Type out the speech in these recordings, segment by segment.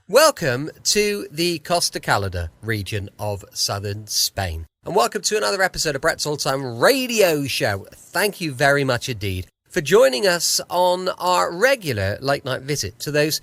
Welcome to the Costa Calada region of southern Spain. And welcome to another episode of Brett's All-Time Radio Show. Thank you very much indeed for joining us on our regular late-night visit to those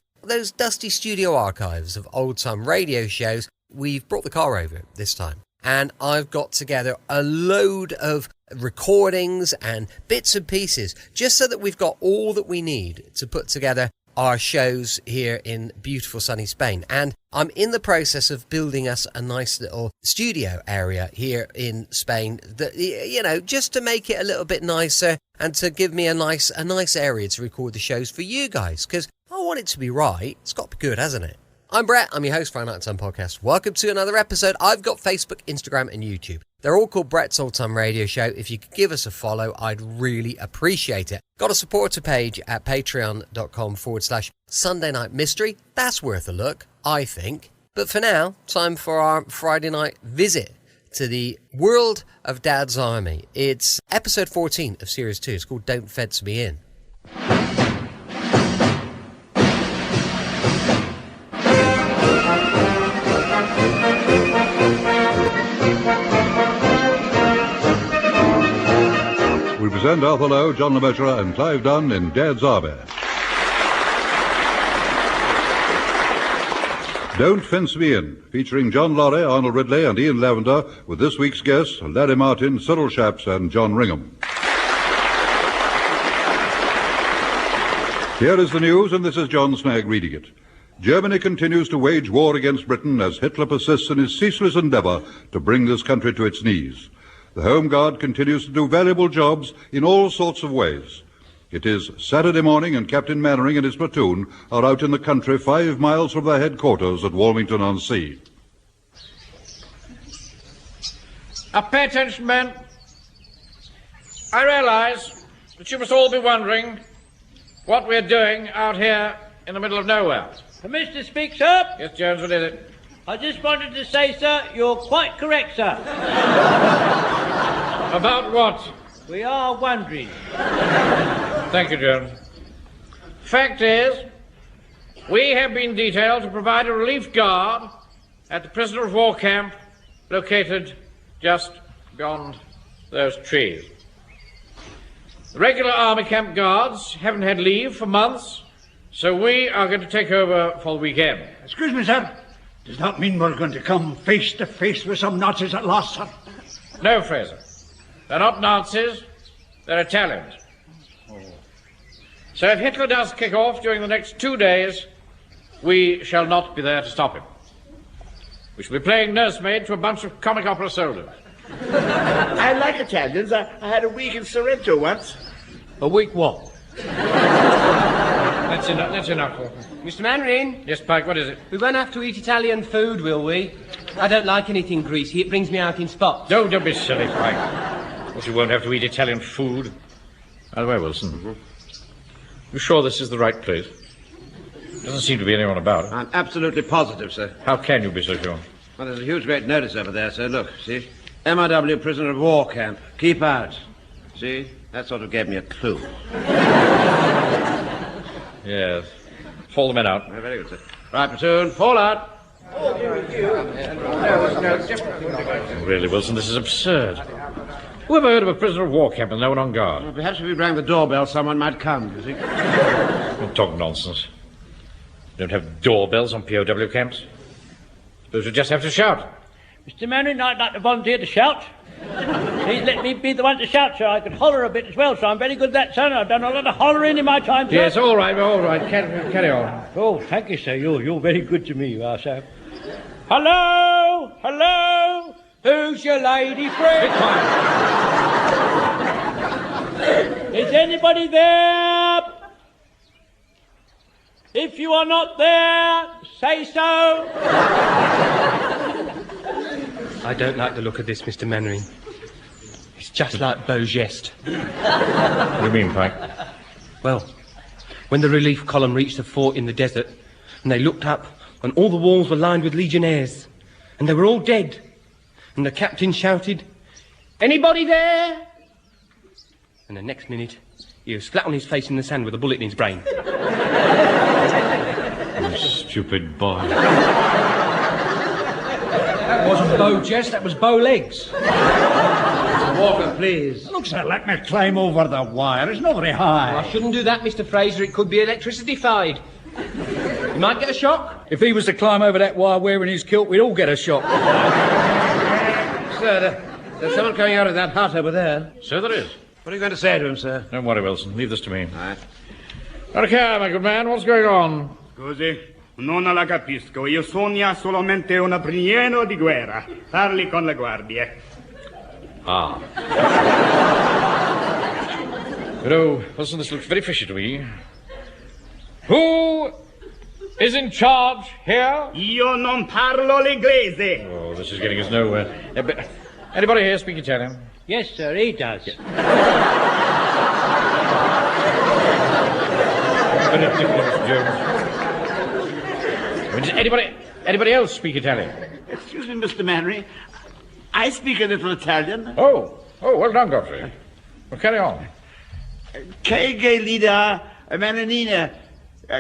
dusty studio archives of old-time radio shows. We've brought the car over this time, and I've got together a load of recordings and bits and pieces just so that we've got all that we need to put together our shows here in beautiful sunny Spain. And I'm in the process of building us a nice little studio area here in Spain that, you know, just to make it a little bit nicer and to give me a nice area to record the shows for you guys, because I want it to be right. It's got to be good, hasn't it? I'm Brett. I'm your host for our Nighttime Podcast. Welcome to another episode. I've got Facebook, Instagram and YouTube. They're all called Brett's All-Time Radio Show. If you could give us a follow, I'd really appreciate it. Got a supporter page at patreon.com/Sunday Night Mystery. That's worth a look, I think. But for now, time for our Friday night visit to the world of Dad's Army. It's episode 14 of Series 2. It's called Don't Fence Me In. We present Arthur Lowe, John Lemaitre and Clive Dunn in Dad's Army. Don't Fence Me In, featuring John Lorry, Arnold Ridley and Ian Lavender, with this week's guests, Larry Martin, Cyril Shaps and John Ringham. Here is the news, and this is John Snagg reading it. Germany continues to wage war against Britain as Hitler persists in his ceaseless endeavour to bring this country to its knees. The Home Guard continues to do valuable jobs in all sorts of ways. It is Saturday morning and Captain Mannering and his platoon are out in the country 5 miles from their headquarters at Walmington-on-Sea. Pay attention, men. I realise that you must all be wondering what we're doing out here in the middle of nowhere. Permission to speak, sir? Yes, Jones, what is it? I just wanted to say, sir, you're quite correct, sir. About what? We are wondering. Thank you, Jones. Fact is, we have been detailed to provide a relief guard at the prisoner of war camp located just beyond those trees. The regular army camp guards haven't had leave for months, so we are going to take over for the weekend. Excuse me, sir. Does that mean we're going to come face to face with some Nazis at last, sir? No, Fraser. They're not Nazis, they're Italians. Oh. So if Hitler does kick off during the next 2 days, we shall not be there to stop him. We shall be playing nursemaid to a bunch of comic opera soldiers. I like Italians. I had a week in Sorrento once. A week what? That's enough. Mr. Mannering? Yes, Pike, what is it? We won't have to eat Italian food, will we? I don't like anything greasy. It brings me out in spots. Don't be silly, Pike. Of course, you won't have to eat Italian food. By the way, Wilson, you sure this is the right place? Doesn't seem to be anyone about. I'm absolutely positive, sir. How can you be so sure? Well, there's a huge great notice over there, sir. Look, see? MRW prisoner of war camp. Keep out. See? That sort of gave me a clue. Yes. Haul the men out. Oh, very good, sir. Right, platoon, fall out. Really, Wilson, this is absurd. Who ever heard of a prisoner of war camp and no one on guard? Well, perhaps if we rang the doorbell, someone might come, you see. Don't talk nonsense. We don't have doorbells on POW camps. Suppose we just have to shout. Mr. Mannering, I'd like to volunteer to shout. Please let me be the one to shout, sir. I could holler a bit as well, so I'm very good at that, sir. I've done a lot of hollering in my time, sir. Yes, all right. Carry on. Oh, thank you, sir. You're very good to me, you are, sir. Hello? Hello? Who's your lady friend? Be quiet. Is anybody there? If you are not there, say so. I don't like the look of this, Mr. Mannering. It's just like Beau Geste. What do you mean, Pike? Well, when the relief column reached the fort in the desert, and they looked up, and all the walls were lined with legionnaires, and they were all dead, and the captain shouted, "Anybody there?" And the next minute, he was flat on his face in the sand with a bullet in his brain. stupid boy. That wasn't bow chest, that was bow legs. Walker, please. Looks like me climb over the wire. It's not very high. I shouldn't do that, Mr. Fraser. It could be electricity-fied. You might get a shock. If he was to climb over that wire wearing his kilt, we'd all get a shock. Sir, there's someone coming out of that hut over there. So there is. What are you going to say to him, sir? Don't worry, Wilson. Leave this to me. All right. Okay, my good man. What's going on? Scusi, non la capisco. Io sogno solamente un prigioniero di guerra. Parli con le guardie. Ah. You know, Wilson, this looks very fishy to me. Who is in charge here? Io non parlo l'inglese. Oh, this is getting us nowhere. Anybody here speak Italian? Yes, sir, he does. Very ridiculous, Jones. I mean, does anybody else speak Italian? Excuse me, Mr. Manry. I speak a little Italian. Oh, well done, Godfrey. Well, carry on. Che gelida mananina.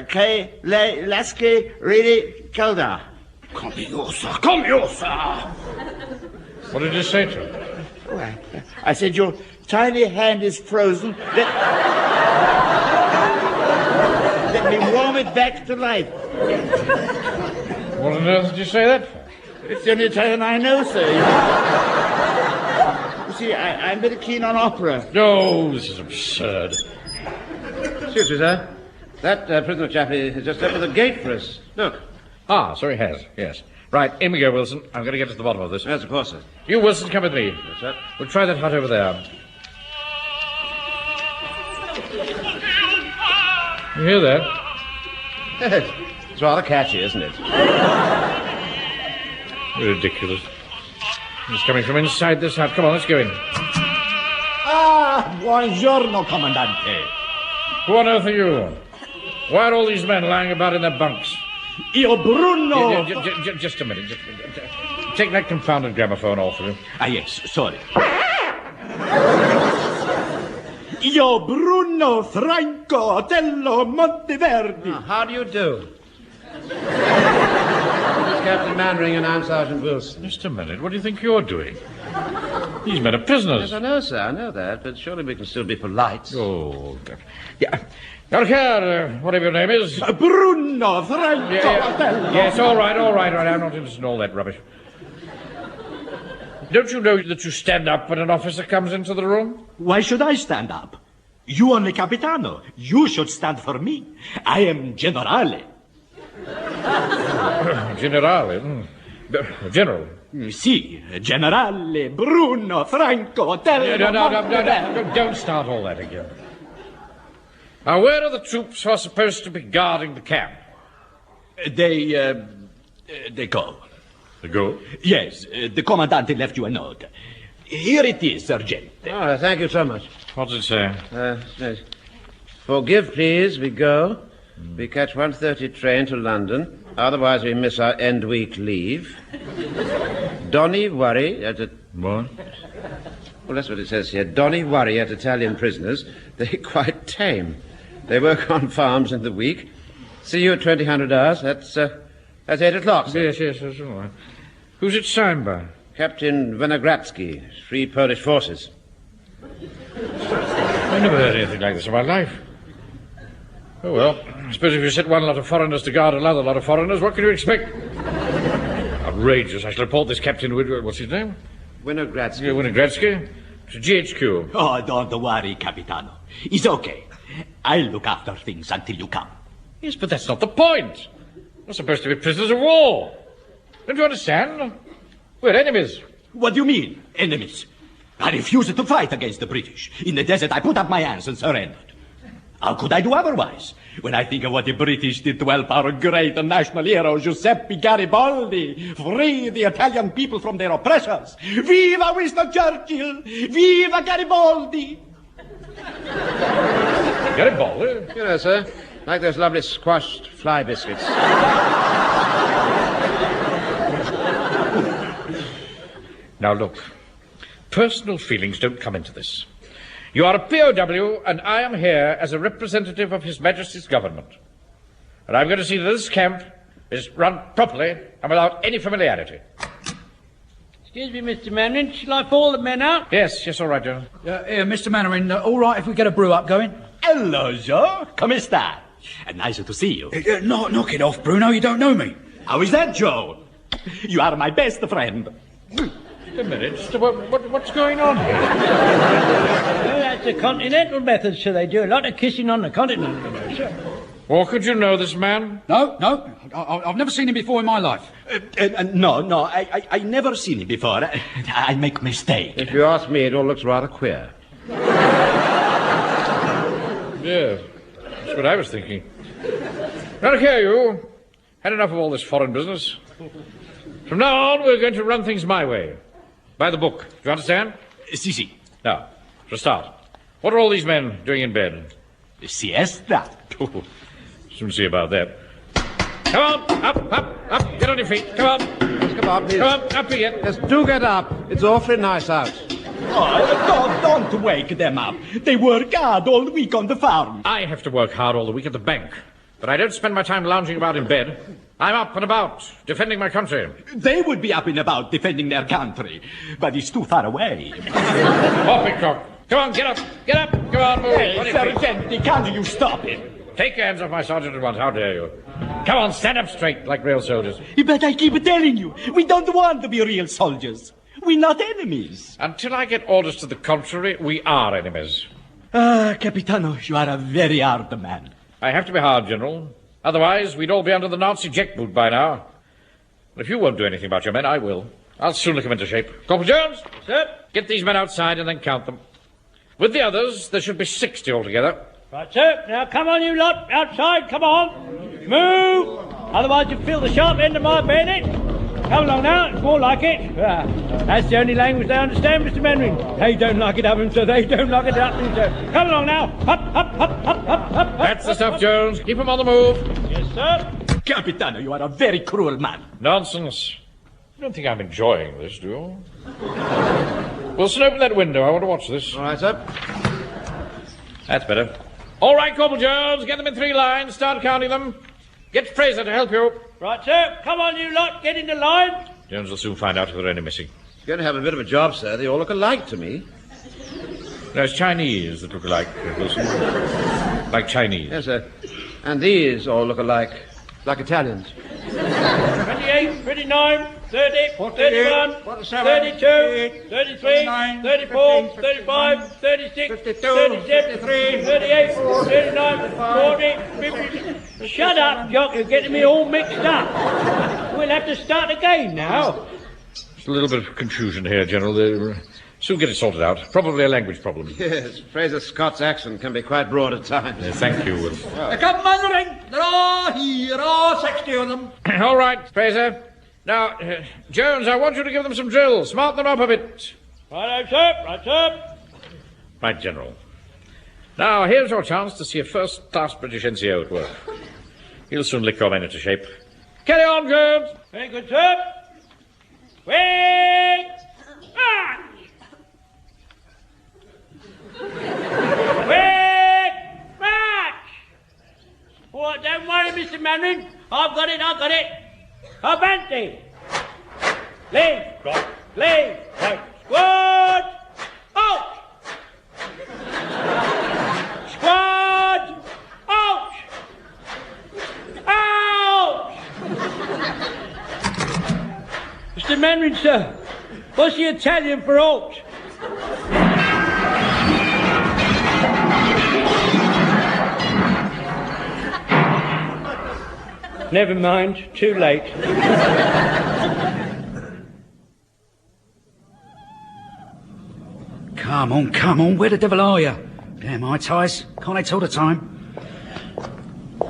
Che lasche ridi calda. Comiosa. What did you say to him? I said, your tiny hand is frozen. Let me warm it back to life. What on earth did you say that for? It's the only Italian I know, sir. You see, I'm very keen on opera. No, this is absurd. Excuse me, sir. That prisoner chappie has just opened the gate for us. Look. Ah, so he has, yes. Right, in we go, Wilson. I'm going to get to the bottom of this. Yes, of course, sir. You, Wilson, come with me. Yes, sir. We'll try that hut over there. You hear that? It's rather catchy, isn't it? Ridiculous. It's coming from inside this hut. Come on, let's go in. Ah, buongiorno, Comandante. Who on earth are you? Why are all these men lying about in their bunks? Io Bruno. Just a minute. Take that confounded gramophone off of him. Ah, yes, sorry. Io Bruno Franco Otello Monteverdi. How do you do? This is Captain Mannering and I'm Sergeant Wilson. Just a minute. What do you think you're doing? These men are prisoners. Yes, I know, sir. I know that. But surely we can still be polite. Oh, God. Yeah. Now, whatever your name is. Bruno Franco Otello. Yes, all right. I'm not interested in all that rubbish. Don't you know that you stand up when an officer comes into the room? Why should I stand up? You only Capitano. You should stand for me. I am Generale. Generale? General? Si, Generale Bruno Franco Otello. No, don't start all that again. Now, where are the troops who are supposed to be guarding the camp? They go. They go? Yes, the Commandante left you a note. Here it is, Sergeant. Oh, thank you so much. What does it say? Yes. Forgive, please, we go. We catch 1:30 train to London. Otherwise, we miss our end week leave. Donny worry at a... What? Well, that's what it says here. Donny worry at Italian prisoners. They're quite tame. They work on farms in the week. See you at 2000 hours. That's 8 o'clock, sir. Yes, that's all right. Who's it signed by? Captain Vinogradsky, Free Polish Forces. I never heard anything like this in my life. Oh, well, I suppose if you set one lot of foreigners to guard another lot of foreigners, what can you expect? Outrageous. I shall report this Captain what's his name? Vinogradsky. Yeah, Vinogradsky. To GHQ. Oh, don't worry, Capitano. It's okay. I'll look after things until you come. Yes, but that's not the point. We're supposed to be prisoners of war. Don't you understand? We're enemies. What do you mean, enemies? I refuse to fight against the British. In the desert, I put up my hands and surrendered. How could I do otherwise? When I think of what the British did to help our great national hero, Giuseppe Garibaldi, free the Italian people from their oppressors. Viva Winston Churchill! Viva Garibaldi! Garibaldi? You know, sir, like those lovely squashed fly biscuits. Now, look. Personal feelings don't come into this. You are a POW, and I am here as a representative of His Majesty's government. And I'm going to see that this camp is run properly and without any familiarity. Excuse me, Mr. Mannering, shall I fall the men out? Yes, all right, General. Here, Mr. Mannering, all right if we get a brew up going? Hello, Joe. Come sta? Nice to see you. Knock it off, Bruno. You don't know me. How is that, Joe? You are my best friend. Just a minute. What's going on here? Oh, that's the continental method, so they do a lot of kissing on the continent, you know, sir. Or could you know this man? No. I've never seen him before in my life. No, I never seen him before. I make mistake. If you ask me, it all looks rather queer. Yeah, that's what I was thinking. Now, look here, you. Had enough of all this foreign business. From now on, we're going to run things my way. By the book. Do you understand? Si. Now, for a start, what are all these men doing in bed? Siesta. Soon see about that. Come on, up, get on your feet. Come on. Come on, please. Come on, up again. Yes, do get up. It's awfully nice out. Oh, don't wake them up. They work hard all week on the farm. I have to work hard all the week at the bank, but I don't spend my time lounging about in bed. I'm up and about, defending my country. They would be up and about defending their country, but it's too far away. Poppycock. Come on, get up. Come on, move. Hey, Sergeant, can't you stop him? Take your hands off my sergeant at once. How dare you? Come on, stand up straight like real soldiers. But I keep telling you, we don't want to be real soldiers. We're not enemies. Until I get orders to the contrary, we are enemies. Capitano, you are a very hard man. I have to be hard, General. Otherwise, we'd all be under the Nazi jackboot by now. But if you won't do anything about your men, I will. I'll soon look them into shape. Corporal Jones? Sir? Get these men outside and then count them. With the others, there should be 60 altogether. Right, sir. Now, come on, you lot. Outside, come on. Move. Otherwise, you feel the sharp end of my bayonet. Come along now. It's more like it. That's the only language they understand, Mr. Mannering. They don't like it up, and so they don't like it up, and so. Come along now. Up. That's the stuff, Jones. Keep them on the move. Yes, sir. Capitano, you are a very cruel man. Nonsense. You don't think I'm enjoying this, do you? Wilson, open that window. I want to watch this. All right, sir. That's better. All right, Corporal Jones, get them in 3 lines. Start counting them. Get Fraser to help you. Right, sir. Come on, you lot. Get into line. Jones will soon find out if there are any missing. You're going to have a bit of a job, sir. They all look alike to me. No, it's Chinese that look alike, Wilson. Like Chinese. Yes, sir. And these all look alike. Like Italians. 28, 29, 30, 31, 32, 33, 34, 35, 36, 37, 38, 39, 40, 50. Shut up, Jock. You're getting me all mixed up. We'll have to start again now. There's a little bit of confusion here, General. They'll soon get it sorted out. Probably a language problem. Yes, Fraser Scott's accent can be quite broad at times. Thank you, Wilson. Come, Mannering. There are 60 of them. All right, Fraser. Now, Jones, I want you to give them some drills. Smart them up a bit. Right, sir. Right, sir. Right, General. Now, here's your chance to see a first-class British NCO at work. He'll soon lick your men into shape. Carry on, Jones. Very good, sir. Wait! March! Wait! March! Oh, don't worry, Mr. Mannering. I've got it. Avanti! Leave! Right. Squad! Out! Squad! Out! Mr. Mannering, sir. What's the Italian for out? Never mind, too late. Come on, where the devil are you? Damn eye ties, can't they tell the time?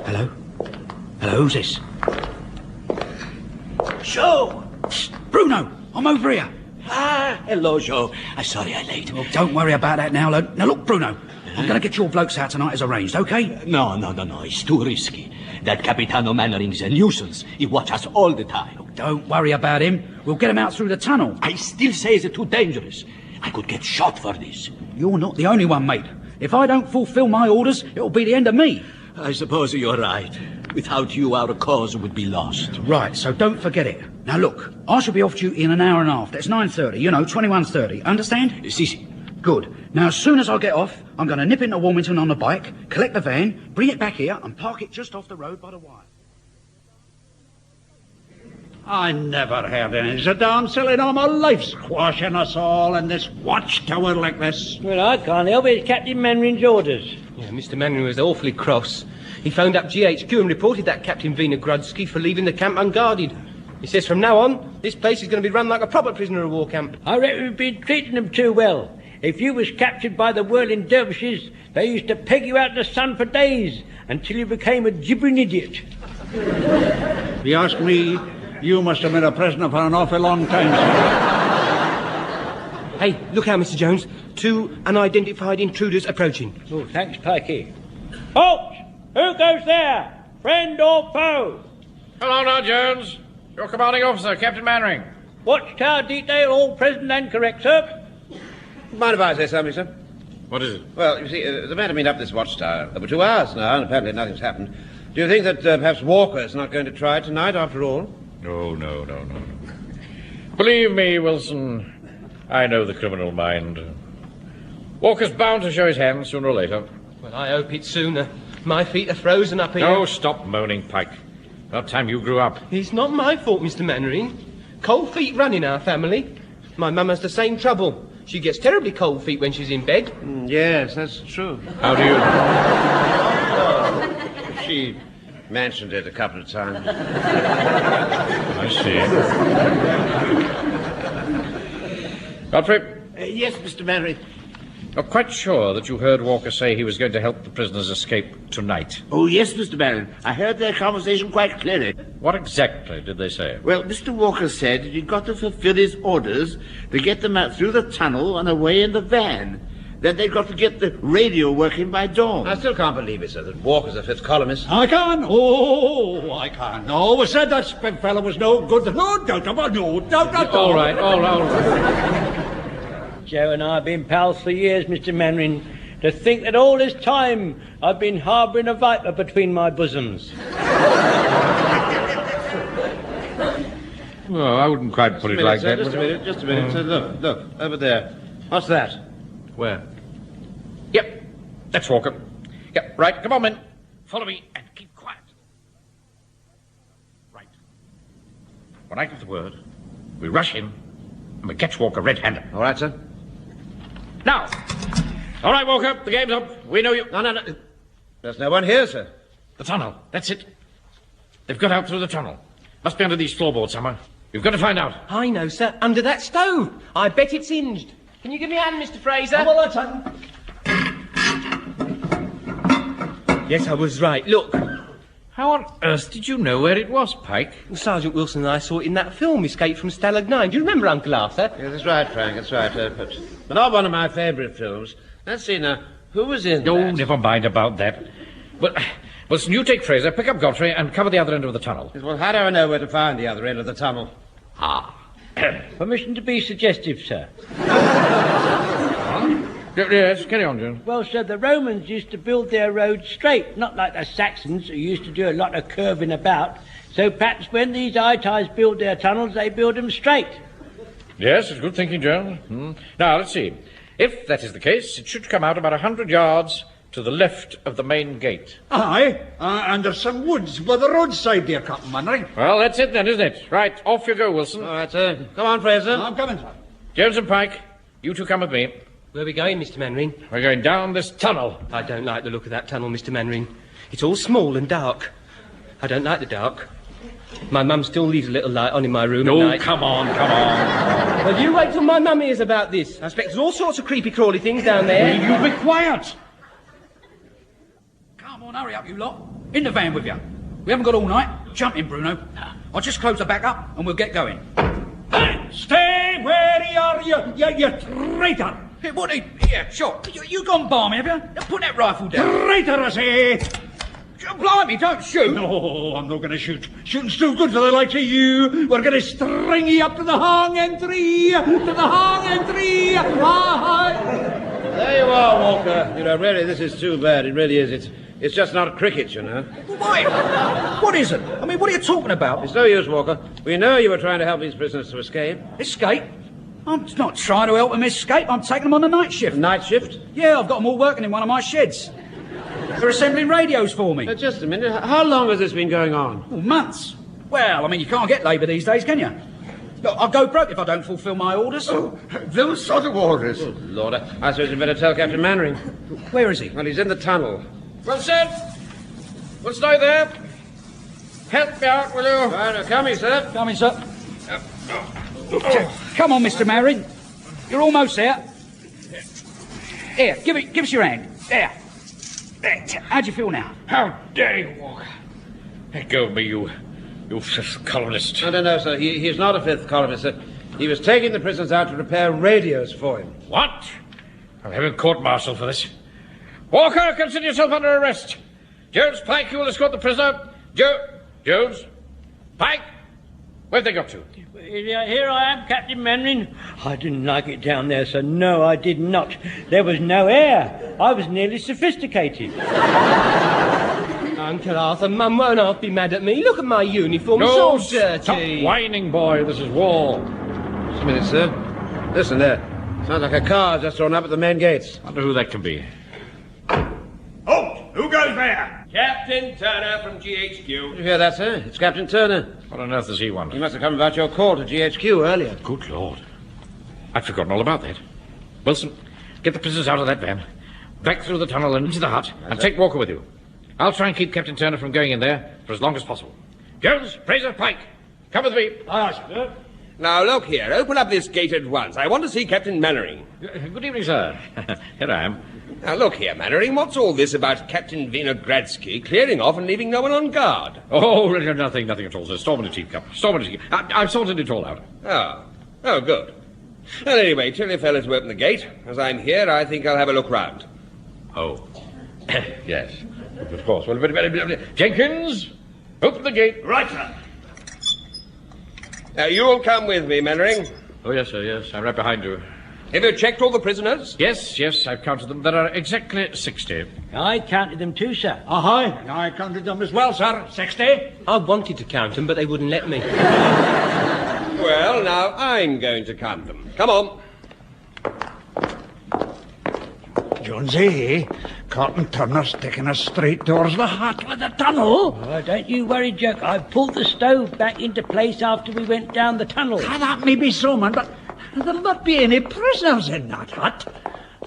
Hello, who's this? Joe! Bruno, I'm over here. Hello, Joe. I'm sorry I'm late. Well, don't worry about that now, Now look, Bruno, I'm going to get your blokes out tonight as arranged, okay? No, it's too risky. That Capitano Mannering's a nuisance. He watches us all the time. Don't worry about him. We'll get him out through the tunnel. I still say it's too dangerous. I could get shot for this. You're not the only one, mate. If I don't fulfill my orders, it'll be the end of me. I suppose you're right. Without you, our cause would be lost. Right, so don't forget it. Now look, I shall be off duty in an hour and a half. That's 9:30, 21:30. Understand? Si. Good. Now, as soon as I get off, I'm going to nip into Wilmington on the bike, collect the van, bring it back here, and park it just off the road by the wire. I never heard any so darn silly in all my life, squashing us all in this watchtower like this. Well, I can't help it. It's Captain Manrin's orders. Yeah, Mr. Manring was awfully cross. He phoned up GHQ and reported that Captain Wiener-Grudsky for leaving the camp unguarded. He says from now on, this place is going to be run like a proper prisoner of war camp. I reckon we've been treating them too well. If you was captured by the whirling dervishes, they used to peg you out in the sun for days until you became a gibbering idiot. If you ask me, you must have been a prisoner for an awful long time, sir. Hey, look out, Mr. Jones. 2 unidentified intruders approaching. Oh, thanks, Pikey. Halt! Who goes there? Friend or foe? Hello now, Jones. Your commanding officer, Captain Mannering. Watchtower detail all present and correct, sir. Mind if I say something, sir? What is it? Well, you see, the man had been up this watchtower for 2 hours now, and apparently nothing's happened. Do you think that perhaps Walker's not going to try tonight, after all? No. Believe me, Wilson, I know the criminal mind. Walker's bound to show his hand sooner or later. Well, I hope it's sooner. My feet are frozen up here. No, stop moaning, Pike. About time you grew up. It's not my fault, Mr. Mannering. Cold feet run in our family. My mum has the same trouble. She gets terribly cold feet when she's in bed. Yes, that's true. How do you... She mentioned it a couple of times. I see. Godfrey? Yes, Mr. Mannering. You're quite sure that you heard Walker say he was going to help the prisoners escape tonight? Oh, yes, Mr. Mannering. I heard their conversation quite clearly. What exactly did they say? Well, Mr. Walker said he'd got to fulfill his orders to get them out through the tunnel and away in the van. Then they'd got to get the radio working by dawn. I still can't believe it, sir, that Walker's a fifth columnist. I can. Oh, I can. No, we said that spent fellow was no good. No doubt about no doubt at all. All right. Joe and I have been pals for years, Mr. Mannering. To think that all this time I've been harbouring a viper between my bosoms. Well, I wouldn't quite put it like that. Just a minute. Sir, look, over there. What's that? Where? Yep, that's Walker. Yep, right, come on, men. Follow me and keep quiet. Right. When I give the word, we rush in and we catch Walker red-handed. All right, sir. Now! All right, Walker, the game's up. We know you. No. There's no one here, sir. The tunnel, that's it. They've got out through the tunnel. Must be under these floorboards somewhere. You've got to find out. I know, sir. Under that stove. I bet it's hinged. Can you give me a hand, Mr. Fraser? Come on, son. Yes, I was right. Look. How on earth did you know where it was, Pike? Well, Sergeant Wilson and I saw it in that film, Escape from Stalag 9. Do you remember, Uncle Arthur? Yeah, that's right, Frank, that's right. But not one of my favourite films. Let's see now. Who was in Oh, that? never mind about that. Well, Wilson, you take Fraser, pick up Godfrey, and cover the other end of the tunnel. Well, how do I know where to find the other end of the tunnel? Permission to be suggestive, sir. Yes, carry on, John. Well, sir, the Romans used to build their roads straight, not like the Saxons, who used to do a lot of curving about. So perhaps when these Italians build their tunnels, they build them straight. Yes, it's good thinking, John. Now, let's see. If that is the case, it should come out about 100 yards to the left of the main gate. Aye, and there's some woods by the roadside there, Captain Mannering. Well, that's it then, isn't it? Right, off you go, Wilson. All right, sir. Come on, Fraser. I'm coming, sir. Jones and Pike, you two come with me. Where are we going, Mr. Mannering? We're going down this tunnel. I don't like the look of that tunnel, Mr. Mannering. It's all small and dark. I don't like the dark. My mum still leaves a little light on in my room at night. Come on. Well, you wait till my mum hears about this. I expect there's all sorts of creepy crawly things down there. Will you be quiet? Come on, hurry up, you lot. In the van with you. We haven't got all night. Jump in, Bruno. I'll just close the back up and we'll get going. Stay where you are, you traitor. Hey, what? Here, sure. You gone balmy, have you? Now put that rifle down. Traitor, I say. Blimey, don't shoot. No, I'm not going to shoot. Shooting's too good for the likes of you. We're going to string you up to the hang entry. Aye. There you are, Walker. You know, really, this is too bad. It really is. It's It's just not cricket, you know. Why? What is it? I mean, what are you talking about? It's no use, Walker. We know you were trying to help these prisoners to escape. Escape? I'm not trying to help them escape. I'm taking them on the night shift. Night shift? Yeah, I've got them all working in one of my sheds. They're assembling radios for me. Just a minute. How long has this been going on? Oh, months. Well, I mean, you can't get labour these days, can you? Look, I'll go broke if I don't fulfil my orders. Oh, those sort of orders. Good Lord, I suppose you'd better tell Captain Mannering. Where is he? Well, he's in the tunnel. Well said. We'll stay there. Help me out, will you? Right, coming, sir. Coming, sir. Come on, Mr. Mannering. You're almost there. Here, give us your hand. There. How do you feel now? How dare you, Walker? Let go of me, you fifth columnist. No, sir. He's not a fifth columnist, sir. He was taking the prisoners out to repair radios for him. What? I'm having court-martial for this. Walker, consider yourself under arrest. Jones, Pike, you will escort the prisoner. Jones? Pike? Where'd they got to? Here I am, Captain Mannering. I didn't like it down there, sir. No, I did not. There was no air. I was nearly sophisticated. Uncle Arthur, Mum won't half be mad at me. Look at my uniform, it's all dirty. Stop whining, boy. This is war. Just a minute, sir. Listen there. Sounds like a car just drawn up at the main gates. Wonder who that can be. Halt! Who goes there? Captain Turner from GHQ. Did you hear that, sir? It's Captain Turner. What on earth does he want? He must have come about your call to GHQ earlier. Good Lord. I'd forgotten all about that. Wilson, get the prisoners out of that van. Back through the tunnel and into the hut. And take Walker with you. I'll try and keep Captain Turner from going in there for as long as possible. Jones, Fraser, Pike, come with me. Aye, sir. Now, look here. Open up this gate at once. I want to see Captain Mannering. Good evening, sir. Here I am. Now, look here, Mannering. What's all this about Captain Vinogradsky clearing off and leaving no one on guard? Oh, nothing at all, sir. Storm in a teacup. Storm in a teacup. I've sorted it all out. Oh, good. Well, anyway, tell your fellow to open the gate. As I'm here, I think I'll have a look round. Oh. Yes. Of course. Well, Jenkins, open the gate. Right, sir. Now, you'll come with me, Mannering. Oh, yes, sir, yes. I'm right behind you. Have you checked all the prisoners? Yes, I've counted them. There are exactly 60. I counted them too, sir. Aye, I counted them as well, sir. 60. I wanted to count them, but they wouldn't let me. Well, now, I'm going to count them. Come on. Jonesy, Captain Turner's taking us straight towards the hut with the tunnel. Oh, don't you worry, Jack. I pulled the stove back into place after we went down the tunnel. That may be so, man, but there'll not be any prisoners in that hut.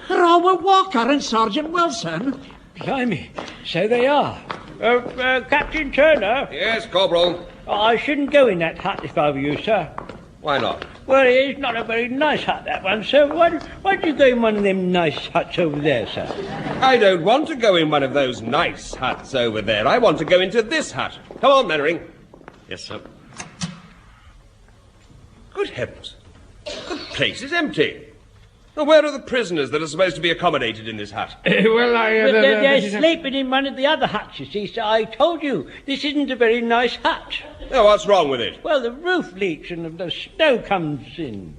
They're all with Walker and Sergeant Wilson. Blimey, so they are. Captain Turner? Yes, Corporal. I shouldn't go in that hut if I were you, sir. Why not? Well, it's not a very nice hut, that one, sir. Why'd you go in one of them nice huts over there, sir? I don't want to go in one of those nice huts over there. I want to go into this hut. Come on, Mannering. Yes, sir. Good heavens. The place is empty. Now, where are the prisoners that are supposed to be accommodated in this hut? They're sleeping in one of the other huts, you see, sir. I told you, this isn't a very nice hut. Now, what's wrong with it? Well, the roof leaks and the snow comes in.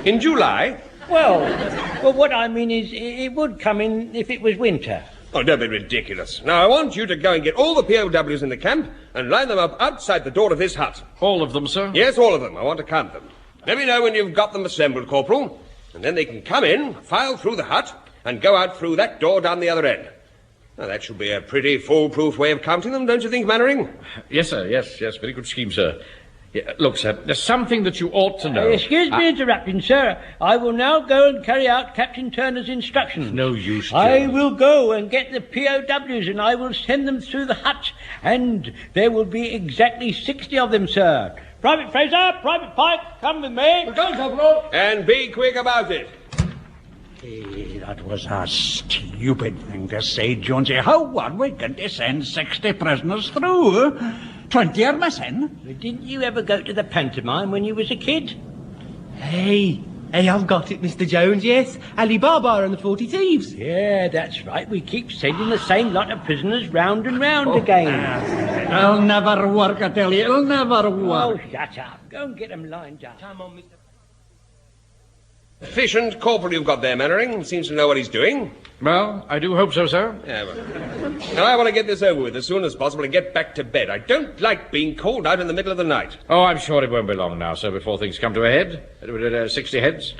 In July? Well, what I mean is, it would come in if it was winter. Oh, don't be ridiculous. Now, I want you to go and get all the POWs in the camp and line them up outside the door of this hut. All of them, sir? Yes, all of them. I want to count them. Let me know when you've got them assembled, Corporal. And then they can come in, file through the hut, and go out through that door down the other end. Now, that should be a pretty foolproof way of counting them, don't you think, Mannering? Yes, sir, yes. Very good scheme, sir. Yeah, look, sir, there's something that you ought to know. Excuse me interrupting, sir. I will now go and carry out Captain Turner's instructions. No use, I will go and get the POWs, and I will send them through the hut, and there will be exactly 60 of them, sir. Private Fraser, Private Pike, come with me. And be quick about it. Hey, that was a stupid thing to say, Jonesy. How are we going to send 60 prisoners through? 20 are missing. Didn't you ever go to the pantomime when you was a kid? Hey, I've got it, Mr. Jones, yes. Ali Baba and the 40 Thieves. Yeah, that's right. We keep sending the same lot of prisoners round and round again. It'll never work, I tell you. It'll never work. Oh, shut up. Go and get them lined up. Come on, Mr. Efficient corporal you've got there, Mannering. Seems to know what he's doing. Well, I do hope so, sir. Yeah, well. Now, I want to get this over with as soon as possible and get back to bed. I don't like being called out in the middle of the night. Oh, I'm sure it won't be long now, sir, before things come to a head. 60 heads.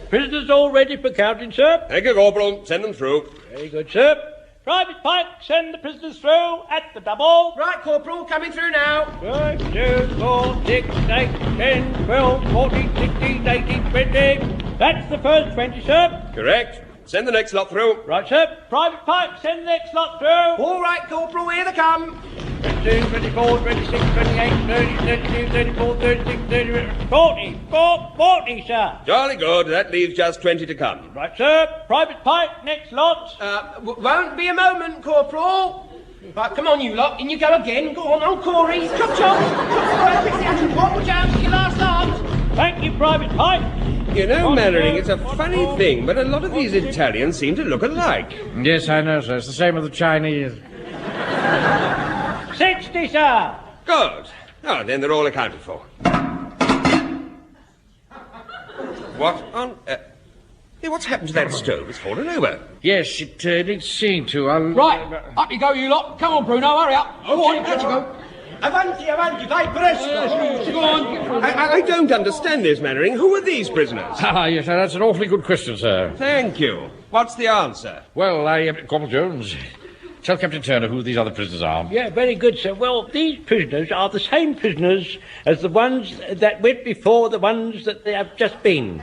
Prisoners all ready for counting, sir? Thank you, Corporal. Send them through. Very good, sir. Private Pike, send the prisoners through at the double. Right, Corporal, coming through now. 1, 2, 4, 6, 8, 10, 12, 14, 16, 18, 20. That's the first 20, sir. Correct. Send the next lot through. Right, sir. Private Pike, send the next lot through. All right, Corporal, here they come. 22, 24, 26, 28, 30, 32, 34, 36, 30, 40. 40, sir. Jolly good. That leaves just 20 to come. Right, sir. Private Pike, next lot. Won't be a moment, Corporal. Right, come on, you lot. In you go again. Go on, Corey. Chop, chop. Corporal Jones, your last lot. Thank you, Private Pike. You know, Mannering, it's a funny thing, but a lot of these Italians seem to look alike. Yes, I know, sir. It's the same with the Chinese. 60, sir. Good. Oh, then they're all accounted for. What on... Hey, what's happened to that stove? It's fallen over. Yes, it seemed to. Right, up you go, you lot. Come on, Bruno, hurry up. Go on, out you go. Avanti, vai presto. Go on. I don't understand this, Mannering. Who are these prisoners? Ah, yes, sir, that's an awfully good question, sir. Thank you. What's the answer? Well, Corporal Jones, tell Captain Turner who these other prisoners are. Yeah, very good, sir. Well, these prisoners are the same prisoners as the ones that went before the ones that they have just been.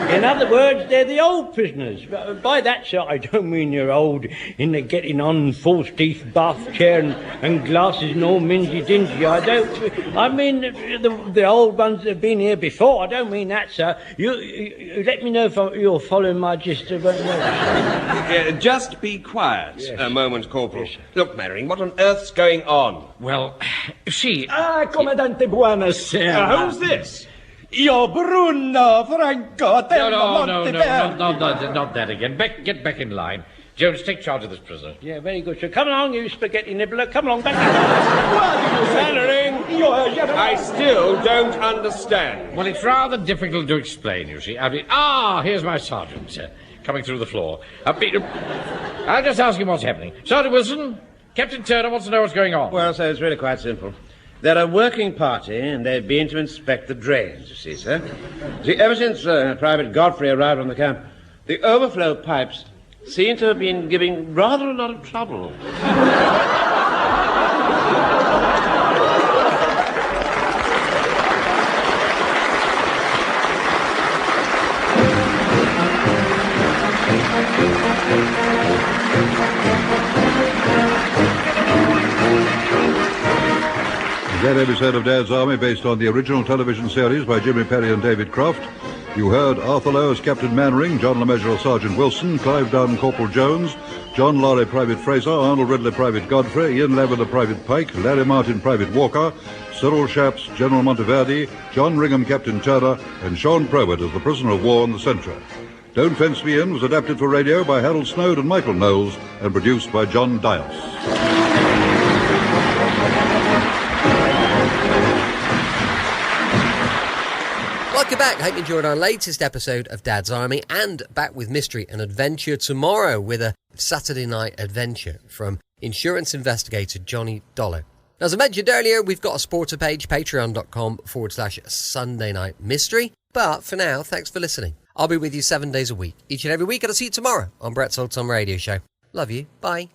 In other words, they're the old prisoners. By that, sir, I don't mean you're old in the getting on false teeth, bath chair and glasses and all mingy-dingy. I mean the old ones that have been here before. I don't mean that, sir. You let me know if you're following my gist. Just be quiet a moment, Corporal. Yes, look, Mannering, what on earth's going on? Well, she... Comandante buonasera. Who's this? Io Bruno Franco No, dello Monteverdi. not that again. Get back in line. Jones, take charge of this prisoner. Yeah, very good, sir. Come along, you spaghetti nibbler. Come along, back. Mannering, I still don't understand. Well, it's rather difficult to explain, you see. Here's my sergeant, coming through the floor. I'll just ask him what's happening. Sergeant Wilson, Captain Turner wants to know what's going on. Well, sir, it's really quite simple. They're a working party, and they've been to inspect the drains, you see, sir. See, ever since Private Godfrey arrived on the camp, the overflow pipes seem to have been giving rather a lot of trouble. That episode of Dad's Army, based on the original television series by Jimmy Perry and David Croft. You heard Arthur Lowe as Captain Mannering, John LeMessurier Sergeant Wilson, Clive Dunn Corporal Jones, John Laurie Private Fraser, Arnold Ridley Private Godfrey, Ian Lavender Private Pike, Larry Martin Private Walker, Cyril Shaps General Monteverdi, John Ringham Captain Turner, and Sean Probert as the prisoner of war in the Centre. Don't Fence Me In was adapted for radio by Harold Snowd and Michael Knowles and produced by John Dias. Welcome back. Hope you enjoyed our latest episode of Dad's Army, and back with mystery and adventure tomorrow with a Saturday night adventure from insurance investigator Johnny Dollar. Now, as I mentioned earlier, we've got a supporter page, patreon.com/Sunday Night Mystery. But for now, thanks for listening. I'll be with you 7 days a week, each and every week, and I'll see you tomorrow on Brett's Old Time Radio Show. Love you. Bye.